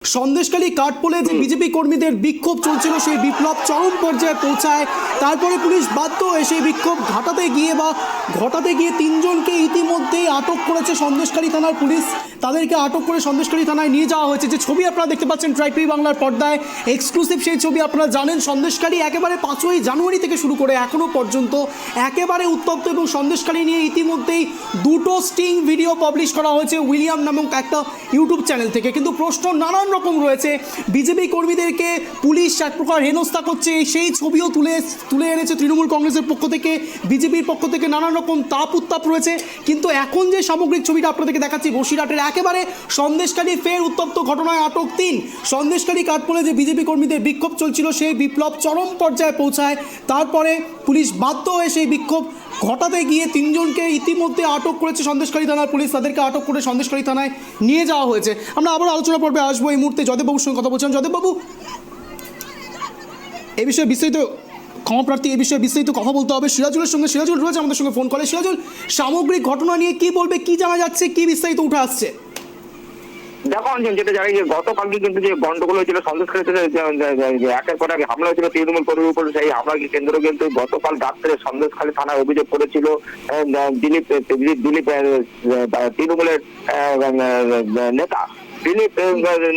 সন্দেশখালী কাঠপোলে যে বিজেপি কর্মীদের বিক্ষোভ চলছিল সেই বিপ্লব চরম পর্যায়ে পৌঁছায়। তারপরে পুলিশ বাধ্য হয়ে সেই বিক্ষোভ ঘটাতে গিয়ে তিনজনকে ইতিমধ্যেই আটক করেছে সন্দেশখালী থানার পুলিশ। তাদেরকে আটক করে সন্দেশখালী থানায় নিয়ে যাওয়া হয়েছে। যে ছবি আপনারা দেখতে পাচ্ছেন ট্রাইপি বাংলার পর্দায়, এক্সক্লুসিভ সেই ছবি। আপনারা জানেন সন্দেশখালী একেবারে 5ই জানুয়ারি থেকে শুরু করে এখনও পর্যন্ত একেবারে উত্তপ্ত, এবং সন্দেশখালী নিয়ে ইতিমধ্যেই দুটো স্টিং ভিডিও পাবলিশ করা হয়েছে উইলিয়াম নামক একটা ইউটিউব চ্যানেল থেকে। কিন্তু প্রশ্ন নানান রকম রয়েছে। বিজেপি কর্মীদেরকে পুলিশ এক প্রকার হেনস্থা করছে, সেই ছবিও তুলে এনেছে তৃণমূল কংগ্রেসের পক্ষ থেকে, বিজেপির পক্ষ থেকে নানান রকম তাপ উত্তাপ রয়েছে। কিন্তু এখন যে সামগ্রিক ছবিটা আপনাদেরকে দেখাচ্ছি বসিরহাটের একেবারে সন্দেশখালী ফের উত্তপ্ত ঘটনায় আটক 3। সন্দেশখালী কাঠপোলে যে বিজেপি কর্মীদের বিক্ষোভ চলছিল সেই বিপ্লব চরম পর্যায়ে পৌঁছায়। তারপরে পুলিশ বাধ্য হয়ে সেই বিক্ষোভ ঘটাতে গিয়ে তিনজনকে ইতিমধ্যে আটক করেছে সন্দেশখালী থানার পুলিশ। তাদেরকে আটক করে সন্দেশখালী থানায় নিয়ে যাওয়া হয়েছে। আমরা আবার আলোচনা পর্বে আসবো। এই মুহূর্তে জয়দেববাবুর সঙ্গে কথা বলছিলাম। জয়দেববাবু, এই বিষয়ে বিস্তারিত ক্ষমাপ্রার্থী, এই বিষয়ে বিস্তারিত কথা বলতে হবে সিরাজুলের সঙ্গে। সিরাজুল রয়েছে আমাদের সঙ্গে ফোন করে। সিরাজুল, সামগ্রিক ঘটনা নিয়ে কি বলবে, কি জানা যাচ্ছে, কি বিস্তারিত উঠে আসছে? দেখো যেটা জানি যে গতকালকে কিন্তু যে গন্ডগোল হয়েছিল সন্দেশখালীতে, একের পর এক হামলা হয়েছিল তৃণমূল কর্মীর উপর, সেই হামলাকে কেন্দ্র কিন্তু গতকাল রাত্রে সন্দেশখালী থানায় অভিযোগ করেছিল দিলীপ তৃণমূলের নেতা দিলীপ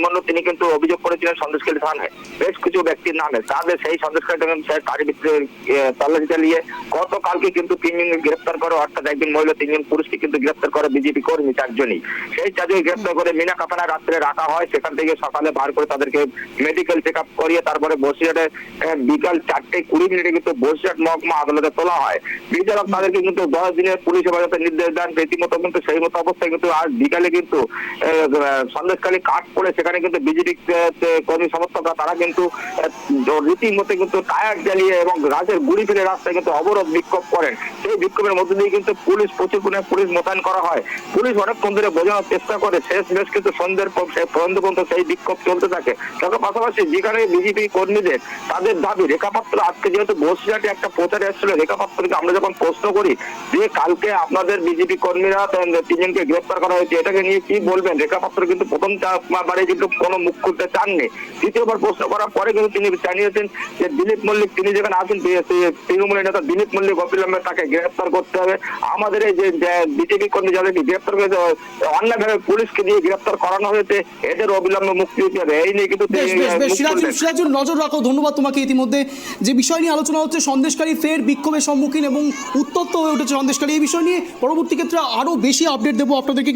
মন্ডল। তিনি কিন্তু অভিযোগ করেছিলেন সন্দেশখালী থানায় বেশ কিছু ব্যক্তির নামে। তাদের সেই সন্দেশখালী তারই ভিতরে তল্লাশি চালিয়ে গতকালকে কিন্তু 3জনকে গ্রেপ্তার করে, অর্থাৎ একজন মহিলা 3জন পুরুষকে কিন্তু গ্রেপ্তার করে বিজেপি কর্মী 4জনই। সেই 4জনকে গ্রেপ্তার করে মিনা কাপানা রাত্রে রাখা হয়। সেখান থেকে সকালে বার করে তাদেরকে মেডিকেল চেক আপ করিয়ে তারপরে বসিরহাটে বিকাল 4:20 কিন্তু বসিরহাট মহকুমা আদালতে তোলা হয়। বিচারক তাদেরকে কিন্তু 10 দিনের পুলিশ হেফাজতের নির্দেশ দেন। রীতিমতো কিন্তু সেই মতো অবস্থায় কিন্তু আজ বিকালে কিন্তু সন্দেশখালী কাঠপোলে সেখানে কিন্তু বিজেপি কর্মী সমর্থকরা তারা কিন্তু রীতিমতো কিন্তু টায়ার জ্বালিয়ে এবং গাছের গুড়ি ফেলে রাস্তায় কিন্তু অবরোধ বিক্ষোভ করেন। সেই বিক্ষোভের মধ্যে দিয়ে কিন্তু প্রচুর পরিমাণে পুলিশ মোতায়েন করা হয়। পুলিশ অনেকক্ষণ ধরে বোঝানোর চেষ্টা করে, শেষ কিন্তু সন্ধ্যের পর্যন্ত সেই বিক্ষোভ চলতে থাকে। তার পাশাপাশি যেখানে বিজেপি কর্মীদের তাদের দাবি রেখাপাত্র, আজকে যেহেতু বসিরহাটে একটা প্রচারে এসেছিল রেখাপাত্রকে আমরা যখন প্রশ্ন করি যে কালকে আপনাদের বিজেপি কর্মীরা 3জনকে গ্রেপ্তার করা হয়েছে, এটাকে নিয়ে কি বলবেন? রেখাপাত্র কিন্তু প্রথমবারে কিন্তু কোনো মুখ খুলতে চাননি। দ্বিতীয়বার প্রশ্ন করার পরে কিন্তু তিনি জানিয়েছেন যে দিলীপ মল্লিক তিনি যেখানে আছেন তৃণমূলের নেতা দিলীপ মল্লিক অবিলম্বে তাকে গ্রেপ্তার করতে হবে। আমাদের এই যে বিজেপি কর্মী যাদেরকে গ্রেপ্তার করেছে অন্যভাবে পুলিশকে দিয়ে গ্রেপ্তার করানো হয়েছে, এদের অবিলম্বে মুক্তি দিতে হবে। এই নিয়ে কিন্তু সিরাজুল নজর রাখো। ধন্যবাদ তোমাকে। ইতিমধ্যে যে বিষয় নিয়ে আলোচনা হচ্ছে সন্দেশখালী ফের বিক্ষোভের সম্মুখীন এবং উত্তপ্ত হয়ে উঠেছে সন্দেশখালী, এই বিষয় নিয়ে পরবর্তী ক্ষেত্রে আরো বেশি আপডেট দেবো আপনাদেরকে।